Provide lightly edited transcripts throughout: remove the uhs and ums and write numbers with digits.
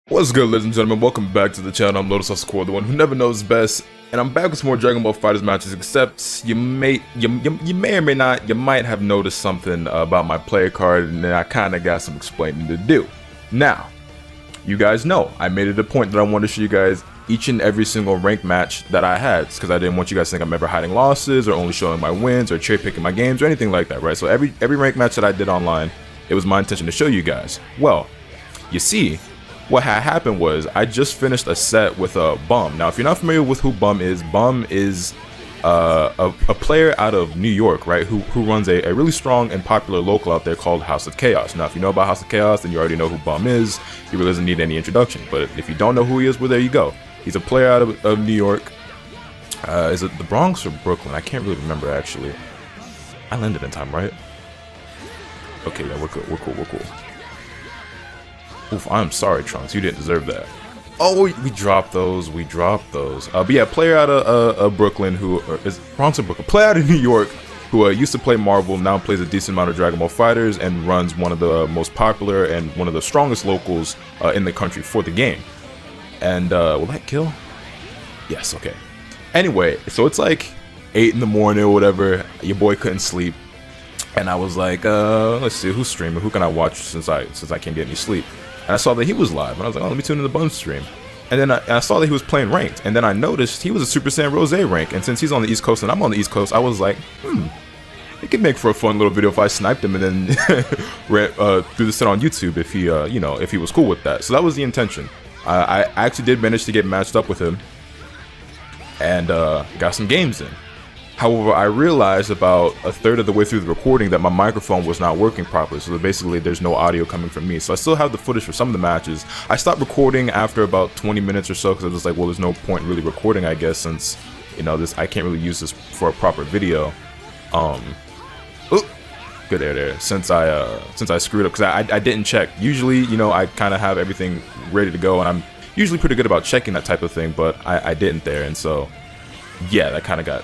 What's good, ladies and gentlemen? Welcome back to the channel. I'm LotusAsakura, the one who never knows best, and I'm back with some more Dragon Ball FighterZ matches. Except you may or may not, you might have noticed something about my player card, and I kind of got some explaining to do. Now, you guys know I made it a point that I wanted to show you guys each and every single ranked match that I had, because I didn't want you guys to think I'm ever hiding losses or only showing my wins or cherry picking my games or anything like that, right? So every ranked match that I did online, it was my intention to show you guys. Well, you see, what had happened was I just finished a set with a Bum. Now, if you're not familiar with who Bum is a player out of New York, right? Who runs a really strong and popular local out there called House of Chaos. Now, if you know about House of Chaos, then you already know who Bum is. He really doesn't need any introduction. But if you don't know who he is, well, there you go. He's a player out of New York. Is it the Bronx or Brooklyn? I can't really remember, actually. I landed in time, right? Okay, yeah, we're cool. Oof, I'm sorry, Trunks. You didn't deserve that. Oh, we dropped those. But yeah, player out of Brooklyn who is Bronx or Brooklyn. Player out of New York who used to play Marvel, now plays a decent amount of Dragon Ball FighterZ and runs one of the most popular and one of the strongest locals in the country for the game. And will that kill? Yes. Okay. Anyway, so it's like 8 in the morning or whatever. Your boy couldn't sleep, and I was like, let's see who's streaming. Who can I watch since I can't get any sleep? And I saw that he was live, and I was like, oh, let me tune in the Bum stream. And then I saw that he was playing ranked, and then I noticed he was a Super Saiyan Rose rank, and since he's on the East Coast and I'm on the East Coast, I was like, it could make for a fun little video if I sniped him and then threw the set on YouTube if he, if he was cool with that. So that was the intention. I actually did manage to get matched up with him, and got some games in. However, I realized about a third of the way through the recording that my microphone was not working properly, so basically there's no audio coming from me. So I still have the footage for some of the matches. I stopped recording after about 20 minutes or so because I was like, well, there's no point really recording, I guess, since, I can't really use this for a proper video. Good air there. Since I screwed up, because I didn't check. Usually, I kind of have everything ready to go, and I'm usually pretty good about checking that type of thing, but I didn't there, and so, yeah, that kind of got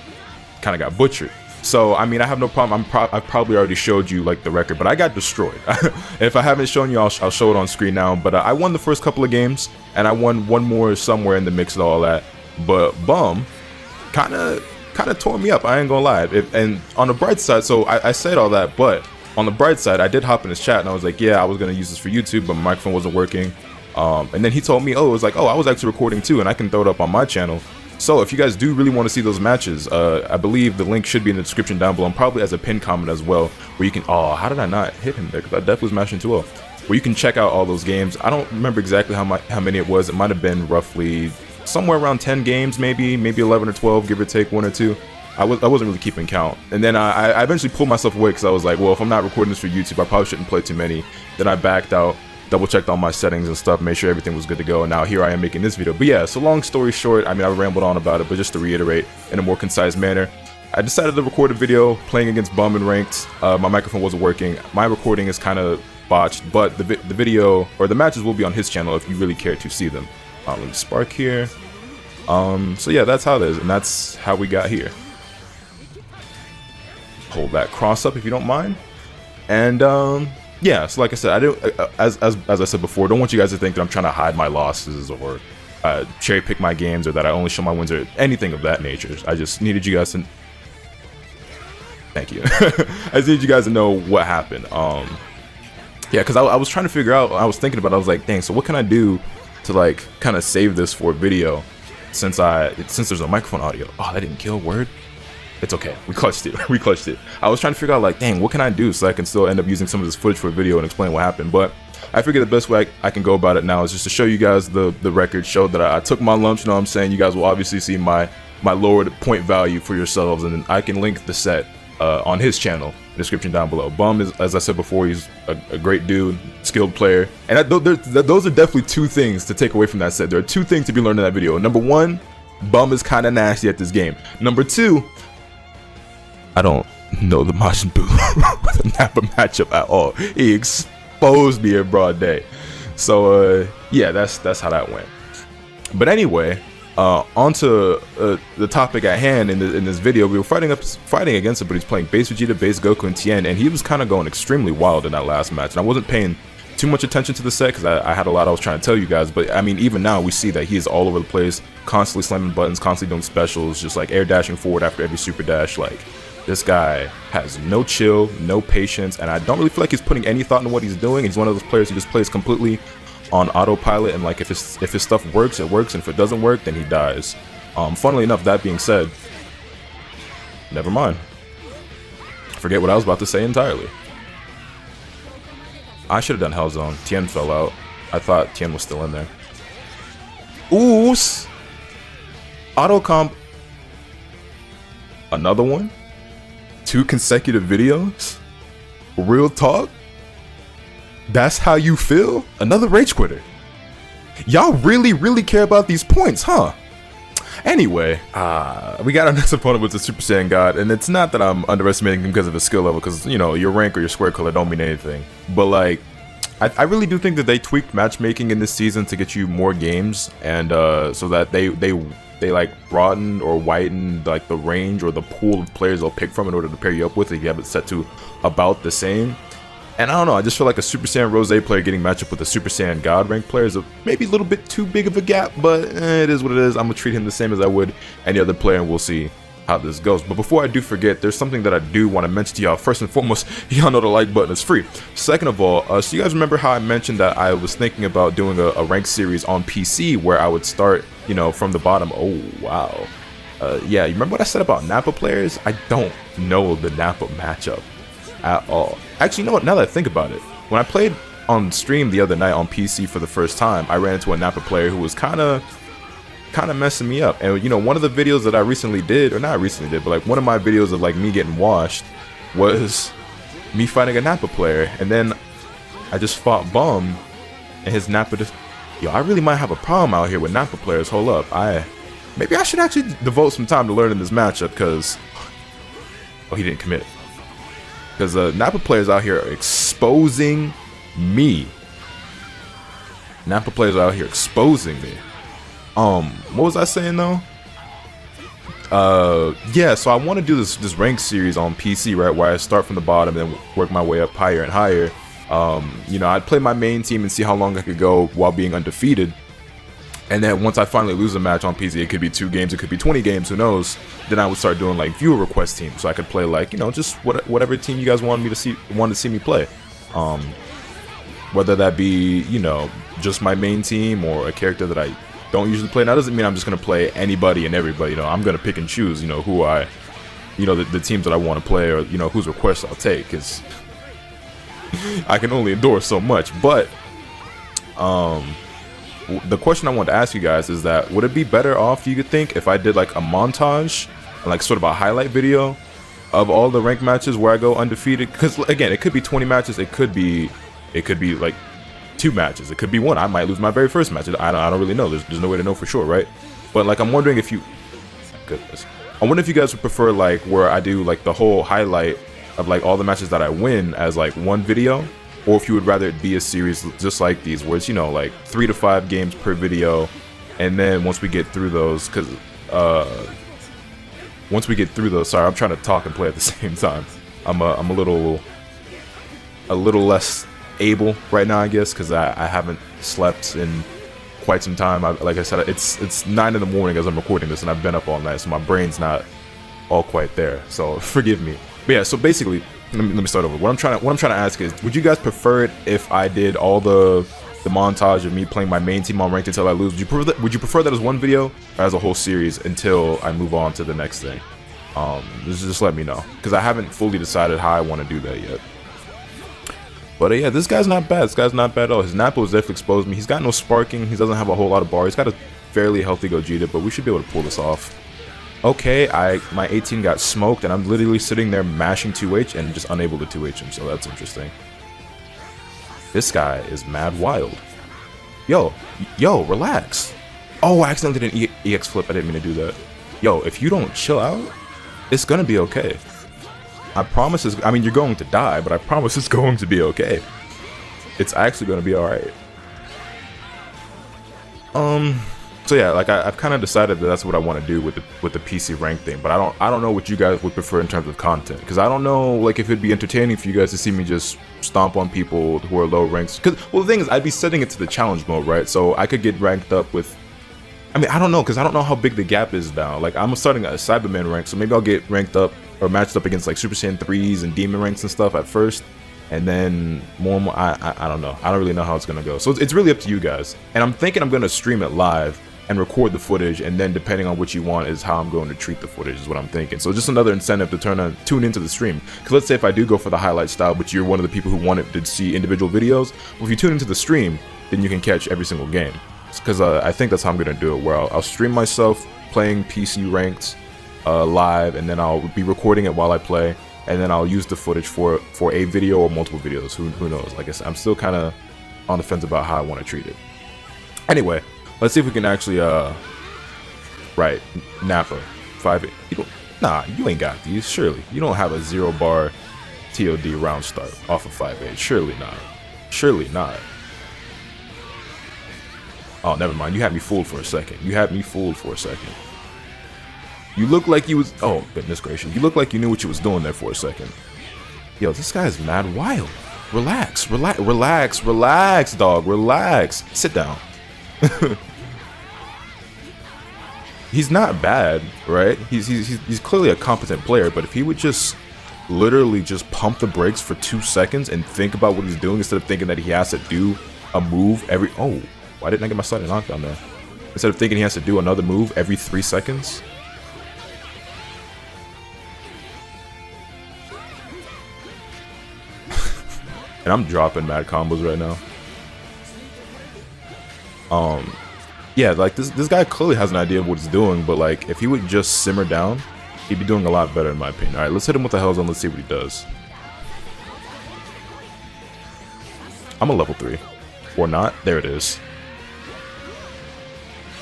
butchered. So I mean, I have no problem. I've probably already showed you like the record, but I got destroyed. If I haven't shown you, I'll show it on screen now. But I won the first couple of games, and I won one more somewhere in the mix of all that. But Bum kind of tore me up. I ain't gonna lie. And on the bright side, so I said all that, but on the bright side, I did hop in his chat, and I was like, yeah, I was gonna use this for YouTube, but my microphone wasn't working. And then he told me, I was actually recording too, and I can throw it up on my channel. So if you guys do really want to see those matches, I believe the link should be in the description down below, and probably as a pinned comment as well, where you can, how did I not hit him there? Because I definitely was mashing too well. Where you can check out all those games. I don't remember exactly how many it was. It might have been roughly somewhere around 10 games, maybe 11 or 12, give or take 1 or 2. I wasn't really keeping count. And then I eventually pulled myself away because I was like, well, if I'm not recording this for YouTube, I probably shouldn't play too many. Then I backed out, double checked all my settings and stuff, made sure everything was good to go, and now here I am making this video. But yeah, so long story short, I mean, I rambled on about it, but just to reiterate in a more concise manner, I decided to record a video playing against Bum and ranked. My microphone wasn't working. My recording is kind of botched, but the video, or the matches, will be on his channel if you really care to see them. Let me spark here. So yeah, that's how it is, and that's how we got here. Hold that cross up if you don't mind. And yeah, so like I said, I don't, as I said before, don't want you guys to think that I'm trying to hide my losses or cherry pick my games, or that I only show my wins or anything of that nature. I just needed you guys to, thank you. I just needed you guys to know what happened. Yeah, because I was trying to figure out, I was thinking about it, I was like, dang, so what can I do to like kind of save this for a video since there's no microphone audio? Oh, that didn't kill, word. It's okay. We clutched it. I was trying to figure out, like, dang, what can I do so I can still end up using some of this footage for a video and explain what happened. But I figured the best way I can go about it now is just to show you guys the record, show that I took my lumps. You know what I'm saying? You guys will obviously see my lowered point value for yourselves, and then I can link the set on his channel in the description down below. Bum is, as I said before, he's a great dude, skilled player. And those are definitely two things to take away from that set. There are two things to be learned in that video. Number one, Bum is kind of nasty at this game. Number two, I don't know the Majin Buu with a Nappa matchup at all. He exposed me in broad day. So yeah, that's how that went. But anyway, onto the topic at hand in this video. We were fighting against him, but he's playing base Vegeta, base Goku, and Tien, and he was kind of going extremely wild in that last match. And I wasn't paying too much attention to the set because I had a lot I was trying to tell you guys. But I mean, even now we see that he is all over the place, constantly slamming buttons, constantly doing specials, just like air dashing forward after every super dash. Like, this guy has no chill, no patience, and I don't really feel like he's putting any thought into what he's doing. He's one of those players who just plays completely on autopilot, and like if his stuff works, it works, and if it doesn't work, then he dies. Funnily enough, that being said, never mind. Forget what I was about to say entirely. I should have done Hell Zone. Tien fell out. I thought Tien was still in there. Ooh! Auto comp. Another one? 2 consecutive videos? Real talk? That's how you feel? Another rage quitter. Y'all really care about these points, huh? Anyway, we got our next opponent with the Super Saiyan God, and it's not that I'm underestimating him because of his skill level, because, you know, your rank or your square color don't mean anything. But, like, I really do think that they tweaked matchmaking in this season to get you more games, and so that they like broaden or widen like the range or the pool of players they'll pick from in order to pair you up with if you have it set to about the same. And I don't know, I just feel like a Super Saiyan Rose player getting matched up with a Super Saiyan God rank player is maybe a little bit too big of a gap, but it is what it is. I'm going to treat him the same as I would any other player, and we'll see how this goes. But before I do forget, there's something that I do want to mention to y'all. First and foremost, y'all know the like button is free. Second of all, so you guys remember how I mentioned that I was thinking about doing a ranked series on PC where I would start, you know, from the bottom. Oh, wow. Yeah, you remember what I said about Nappa players? I don't know the Nappa matchup at all. Actually, you know what? Now that I think about it, when I played on stream the other night on PC for the first time, I ran into a Nappa player who was kind of messing me up. And you know, one of the videos that I recently did, or not recently did, but like one of my videos of like me getting washed was me fighting a Nappa player, and then I just fought Bum, and his Nappa just, yo, I really might have a problem out here with Nappa players. Hold up, maybe I should actually devote some time to learning this matchup, because oh, he didn't commit. Because Nappa players out here are exposing me. Nappa players are out here exposing me. What was I saying though? Yeah, so I want to do this ranked series on PC, right, where I start from the bottom and then work my way up higher and higher. You know, I'd play my main team and see how long I could go while being undefeated. And then once I finally lose a match on PC, it could be 2 games, it could be 20 games, who knows? Then I would start doing like viewer request teams, so I could play like, you know, just whatever team you guys wanted to see me play. Whether that be, you know, just my main team or a character that I don't usually play. Now, that doesn't mean I'm just gonna play anybody and everybody. You know, I'm gonna pick and choose, you know, who the teams that I want to play, or you know, whose requests I'll take, because I can only endure so much. But the question I want to ask you guys is that, would it be better off, you could think, if I did like a montage, like sort of a highlight video of all the ranked matches where I go undefeated? Because again, it could be 20 matches, it could be like 2 matches, it could be 1. I might lose my very first match. I don't really know. There's no way to know for sure, right? But like, I'm wondering if you, goodness, I wonder if you guys would prefer like where I do like the whole highlight of like all the matches that I win as like 1 video, or if you would rather it be a series just like these, where it's, you know, like 3 to 5 games per video, and then once we get through those, because once we get through those, sorry, I'm trying to talk and play at the same time. I'm a little less able right now, I guess, because I haven't slept in quite some time. Like I said, it's 9 in the morning as I'm recording this, and I've been up all night, so my brain's not all quite there. So forgive me. But yeah, so basically, let me start over. What I'm trying to ask is, would you guys prefer it if I did all the montage of me playing my main team on ranked until I lose? Would you prefer that as 1 video, or as a whole series until I move on to the next thing? Just let me know, because I haven't fully decided how I want to do that yet. But yeah, this guy's not bad. This guy's not bad at all. His Nappa has definitely exposed me. He's got no sparking. He doesn't have a whole lot of bar. He's got a fairly healthy Gogeta, but we should be able to pull this off. Okay, my 18 got smoked, and I'm literally sitting there mashing 2H and just unable to 2H him, so that's interesting. This guy is mad wild. Yo, relax. Oh, I accidentally did an EX flip. I didn't mean to do that. Yo, if you don't chill out, it's gonna be okay. I promise I mean, you're going to die, but I promise it's going to be okay. It's actually gonna be alright. So yeah, like I've kind of decided that that's what I want to do with the PC rank thing, but I don't know what you guys would prefer in terms of content, because I don't know like if it'd be entertaining for you guys to see me just stomp on people who are low ranks. Because well, the thing is, I'd be setting it to the challenge mode, right? So I could get ranked up with. I mean, I don't know, because I don't know how big the gap is now. Like I'm starting at a Cyberman rank, so maybe I'll get ranked up or matched up against like Super Saiyan 3s and Demon ranks and stuff at first. And then more and more, I don't know. I don't really know how it's gonna go. So it's really up to you guys. And I'm thinking I'm gonna stream it live and record the footage, and then depending on what you want is how I'm going to treat the footage is what I'm thinking. So just another incentive to tune into the stream. Because let's say if I do go for the highlight style, but you're one of the people who wanted to see individual videos, well, if you tune into the stream, then you can catch every single game. Because I think that's how I'm gonna do it, where I'll stream myself playing PC ranked live, and then I'll be recording it while I play. And then I'll use the footage for a video or multiple videos. Who knows? Like I said, I'm still kind of on the fence about how I want to treat it. Anyway, let's see if we can actually right, Nappa 5-8. Nah, you ain't got these. Surely you don't have a 0-bar TOD round start off of 5-8. Surely not. Surely not. Oh, never mind. You had me fooled for a second. You had me fooled for a second. You look like you was. Oh, goodness gracious. You look like you knew what you was doing there for a second. Yo, this guy is mad wild. Relax, relax, relax, relax, dog. Relax. Sit down. He's not bad, right? He's clearly a competent player, but if he would just literally just pump the brakes for 2 seconds and think about what he's doing instead of thinking that he has to do a move every. Oh, why didn't I get my side knockdown there? Instead of thinking he has to do another move every 3 seconds. And I'm dropping mad combos right now. Yeah, like this guy clearly has an idea of what he's doing, but like if he would just simmer down, he'd be doing a lot better in my opinion. Alright, let's hit him with the Hellzone, let's see what he does. I'm a level 3. Or not. There it is.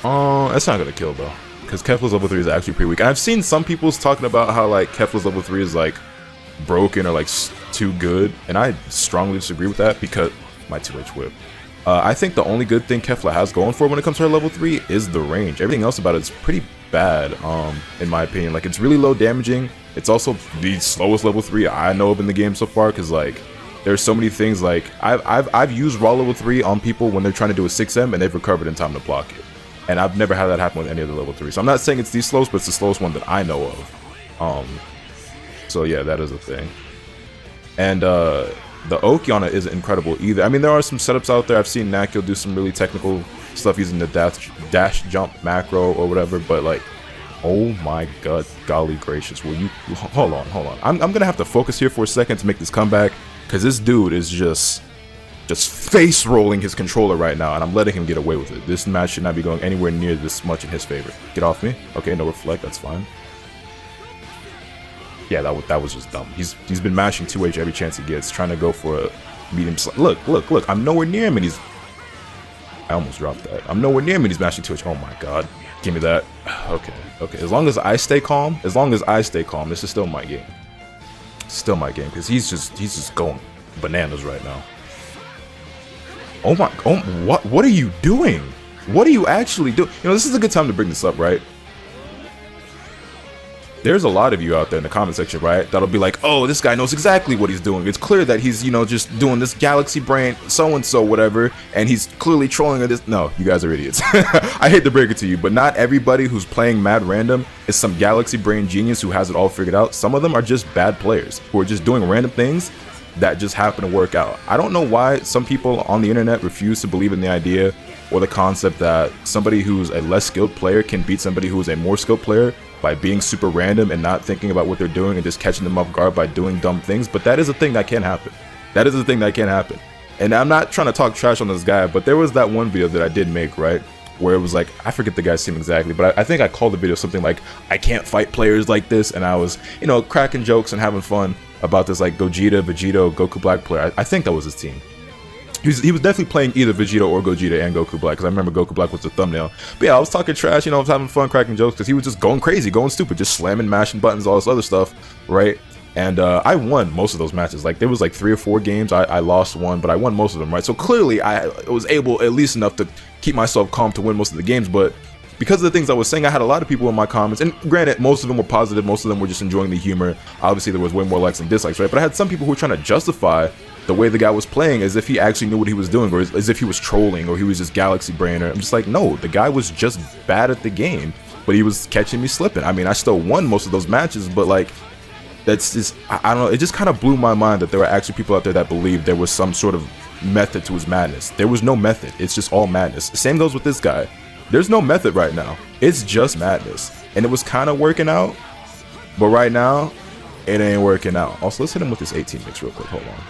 That's not gonna kill though. Because Kefla's level 3 is actually pretty weak. I've seen some people talking about how like Kefla's level 3 is like broken or like too good, and I strongly disagree with that because my 2H whip. I think the only good thing Kefla has going for when it comes to her level 3 is the range. Everything else about it is pretty bad, in my opinion. Like it's really low damaging. It's also the slowest level 3 I know of in the game so far, because like there's so many things. Like I've used raw level 3 on people when they're trying to do a 6M and they've recovered in time to block it, and I've never had that happen with any other level 3. So I'm not saying it's the slowest, but it's the slowest one that I know of. So yeah, that is a thing. And the Okiana isn't incredible either. I mean, there are some setups out there. I've seen Nakio do some really technical stuff using the dash jump macro or whatever, but like, oh my god, golly gracious, will you hold on. I'm gonna have to focus here for a second to make this comeback, because this dude is just face rolling his controller right now, and I'm letting him get away with it. This match should not be going anywhere near this much in his favor. Get off me. Okay, no reflect, that's fine. Yeah, that was just dumb. He's been mashing 2H every chance he gets, trying to go for a medium. Look, I'm nowhere near him, and he's. I almost dropped that. I'm nowhere near him, and he's mashing 2H. Oh my god, give me that. Okay. As long as I stay calm, this is still my game. Still my game, because he's just going bananas right now. Oh my. Oh, what are you doing? What are you actually doing? You know, this is a good time to bring this up, right? There's a lot of you out there in the comment section, right, that'll be like, oh, this guy knows exactly what he's doing. It's clear that he's, you know, just doing this galaxy brain so-and-so whatever, and he's clearly trolling at this. No, you guys are idiots. I hate to break it to you, but not everybody who's playing mad random is some galaxy brain genius who has it all figured out. Some of them are just bad players who are just doing random things that just happen to work out. I don't know why some people on the internet refuse to believe in the idea or the concept that somebody who's a less skilled player can beat somebody who is a more skilled player by being super random and not thinking about what they're doing and just catching them off guard by doing dumb things. But that is a thing that can happen. That is a thing that can happen. And I'm not trying to talk trash on this guy, but there was that one video that I did make, right, where it was like, I forget the guy's name exactly, but I think I called the video something like, I can't fight players like this, and I was, you know, cracking jokes and having fun about this like Gogeta, Vegito, Goku Black player. I think that was his team. He was definitely playing either Vegeta or Gogeta and Goku Black, because I remember Goku Black was the thumbnail. But yeah, I was talking trash, you know, I was having fun, cracking jokes, because he was just going crazy, going stupid, just slamming, mashing buttons, all this other stuff, right? And I won most of those matches. Like, there was like 3 or 4 games, I lost one, but I won most of them, right? So clearly, I was able, at least enough, to keep myself calm to win most of the games, but because of the things I was saying, I had a lot of people in my comments, and granted, most of them were positive, most of them were just enjoying the humor. Obviously, there was way more likes than dislikes, right? But I had some people who were trying to justify the way the guy was playing as if he actually knew what he was doing, or as if he was trolling, or he was just galaxy brainer. I'm just like, no, the guy was just bad at the game, but he was catching me slipping. I mean, I still won most of those matches, but like, that's just, I don't know, it just kind of blew my mind that there were actually people out there that believed there was some sort of method to his madness. There was no method, it's just all madness. Same goes with this guy. There's no method right now, it's just madness. And it was kind of working out, but right now, it ain't working out. Also, let's hit him with this 18 mix real quick, hold on.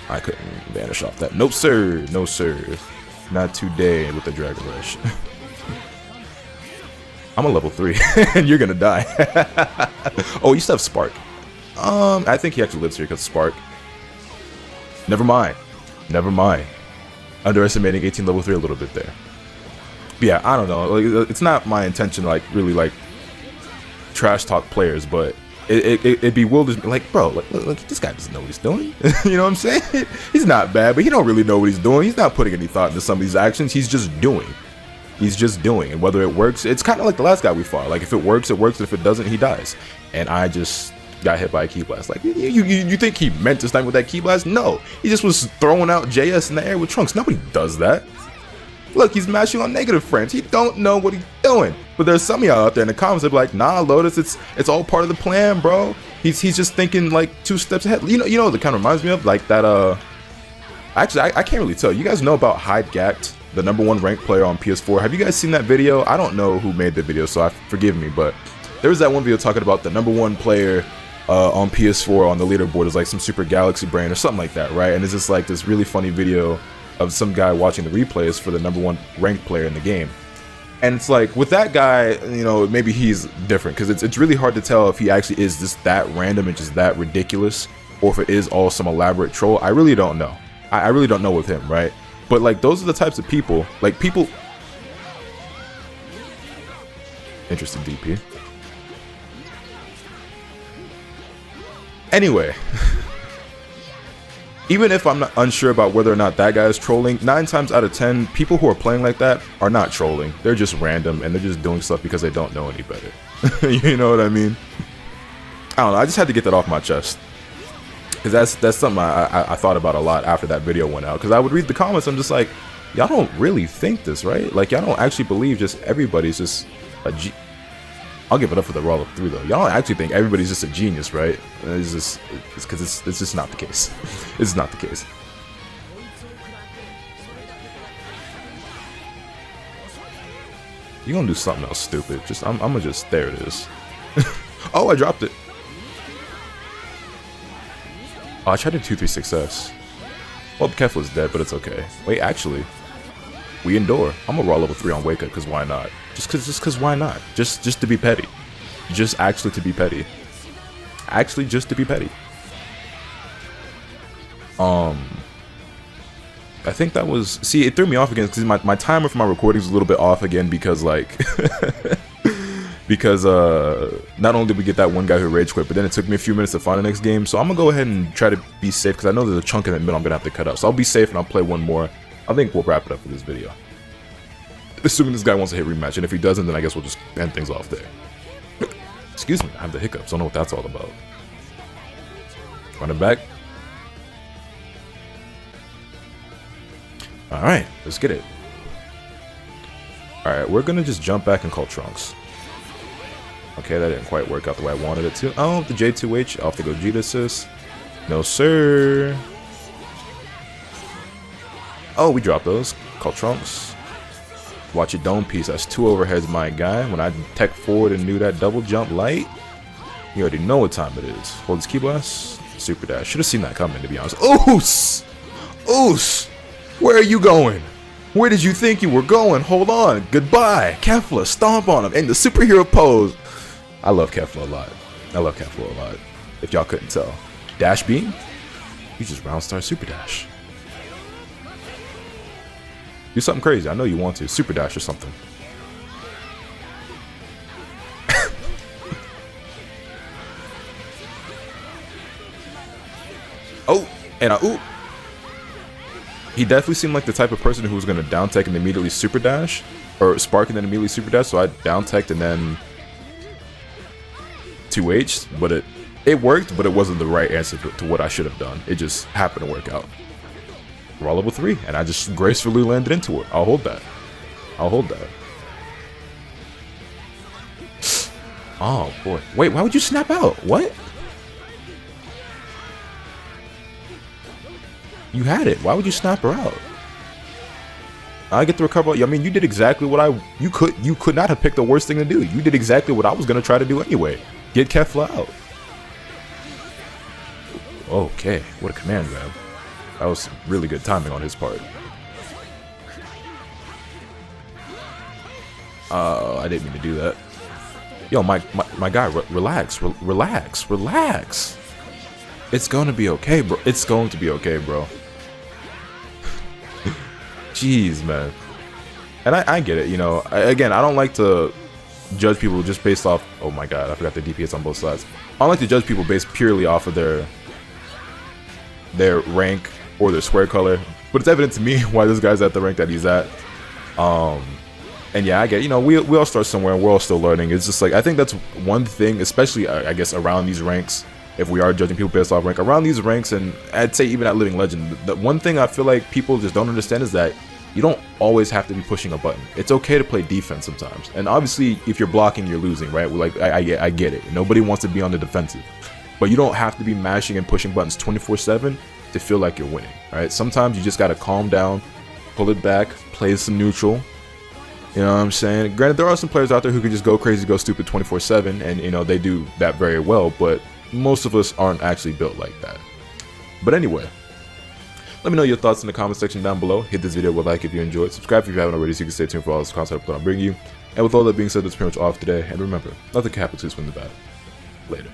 I couldn't vanish off that. Nope, sir, no sir. Not today with the Dragon Rush. I'm a level 3, and you're gonna die. Oh, you still have Spark. I think he actually lives here because Spark. Never mind. Never mind. Underestimating 18 level 3 a little bit there. But yeah, I don't know. Like, it's not my intention to like really like trash talk players, but it bewilders me. Like, bro, look, this guy doesn't know what he's doing. You know what I'm saying? He's not bad, but he don't really know what he's doing. He's not putting any thought into some of these actions. He's just doing. He's just doing, and whether it works, it's kind of like the last guy we fought. Like, if it works, it works. If it doesn't, he dies. And I just got hit by a key blast. Like, you think he meant to snipe with that key blast? No, he just was throwing out JS in the air with Trunks. Nobody does that. Look, he's mashing on negative frames. He don't know what he's doing. But there's some of y'all out there in the comments that be like, nah, Lotus, it's all part of the plan, bro. He's just thinking like 2 steps ahead. You know what it kind of reminds me of? Like that. Actually, I can't really tell. You guys know about Hyde Gact, the #1 ranked player on PS4. Have you guys seen that video? I don't know who made the video, so forgive me, but there was that one video talking about the #1 player on PS4 on the leaderboard is like some super galaxy brain or something like that, right? And it's just like this really funny video of some guy watching the replays for the #1 ranked player in the game. And it's like, with that guy, you know, maybe he's different, because it's really hard to tell if he actually is just that random and just that ridiculous, or if it is all some elaborate troll. I really don't know. I really don't know with him, right? But like, those are the types of people, like people... Interesting DP. Anyway, even if I'm not unsure about whether or not that guy is trolling, 9 times out of 10, people who are playing like that are not trolling. They're just random, and they're just doing stuff because they don't know any better. You know what I mean? I don't know, I just had to get that off my chest. Because that's something I thought about a lot after that video went out. Because I would read the comments, I'm just like, y'all don't really think this, right? Like, y'all don't actually believe just everybody's just a I'll give it up for the roll up through though. Y'all don't actually think everybody's just a genius, right? It's just because it's just not the case. It's not the case. You gonna do something else stupid? I'm gonna just, there it is. Oh, I dropped it. Oh, I tried to 2-3 success. Well, Kef was dead, but it's okay. Wait, actually, we endure. I'm gonna roll level 3 on Wake Up, because why not? Just cause why not? Just to be petty. Just actually to be petty. Actually, just to be petty. I think that was... See, it threw me off again, because my timer for my recordings was a little bit off again, because, like... because, not only did we get that one guy who rage quit, but then it took me a few minutes to find the next game, so I'm gonna go ahead and try to be safe, because I know there's a chunk in the middle I'm gonna have to cut out. So I'll be safe, and I'll play one more. I think we'll wrap it up for this video. Assuming this guy wants to hit rematch, and if he doesn't, then I guess we'll just end things off there. Excuse me, I have the hiccups, don't know what that's all about. Run it back. Alright, let's get it. Alright, we're gonna just jump back and call Trunks. Okay, that didn't quite work out the way I wanted it to. Oh, the J2H off the Gogeta assist. No, sir. Oh, we dropped those. Call Trunks. Watch it, dome piece. That's 2 overheads, my guy. When I tech forward and knew that double jump light, you already know what time it is. Hold this key blast. Super dash. Should have seen that coming, to be honest. Oos! Oos! Where are you going? Where did you think you were going? Hold on. Goodbye. Kefla, stomp on him in the superhero pose. I love Kefla a lot. I love Kefla a lot. If y'all couldn't tell. Dash beam? You just round star super dash. Do something crazy. I know you want to. Super dash or something. Oh, and I ooh. he definitely seemed like the type of person who was going to down tech and immediately super dash, or spark and then immediately super dash. So I down teched and then 2H, but it worked, but it wasn't the right answer to what I should have done. It just happened to work out. Raw level 3, and I just gracefully landed into it. I'll hold that. I'll hold that. Oh boy. Wait, why would you snap out? What? You had it. Why would you snap her out? I get to recover. I mean, you did exactly what you could not have picked the worst thing to do. You did exactly what I was gonna try to do anyway. Get Kefla out. Okay, what a command grab. That was really good timing on his part. I didn't mean to do that. Yo, my guy, relax, relax. It's gonna be okay, bro. It's going to be okay, bro. Jeez, man. And I get it, you know. Again, I don't like to judge people just based off. Oh my god, I forgot the DPS on both sides. I don't like to judge people based purely off of their rank or their square color, but it's evident to me why this guy's at the rank that he's at. And yeah, I get, you know, we all start somewhere and we're all still learning. It's just like, I think that's one thing, especially I guess around these ranks, if we are judging people based off rank, around these ranks, and I'd say even at Living Legend, the one thing I feel like people just don't understand is that you don't always have to be pushing a button. It's okay to play defense sometimes. And obviously, if you're blocking, you're losing, right? Like, I get it. Nobody wants to be on the defensive. But you don't have to be mashing and pushing buttons 24/7 to feel like you're winning, right? Sometimes you just gotta calm down, pull it back, play some neutral. You know what I'm saying? Granted, there are some players out there who can just go crazy, go stupid 24/7, and you know, they do that very well, but most of us aren't actually built like that. But anyway, let me know your thoughts in the comment section down below. Hit this video with a like if you enjoyed. Subscribe if you haven't already so you can stay tuned for all this content I'm going to bring you. And with all that being said, that's pretty much all for today. And remember, let the capital win the battle. Later.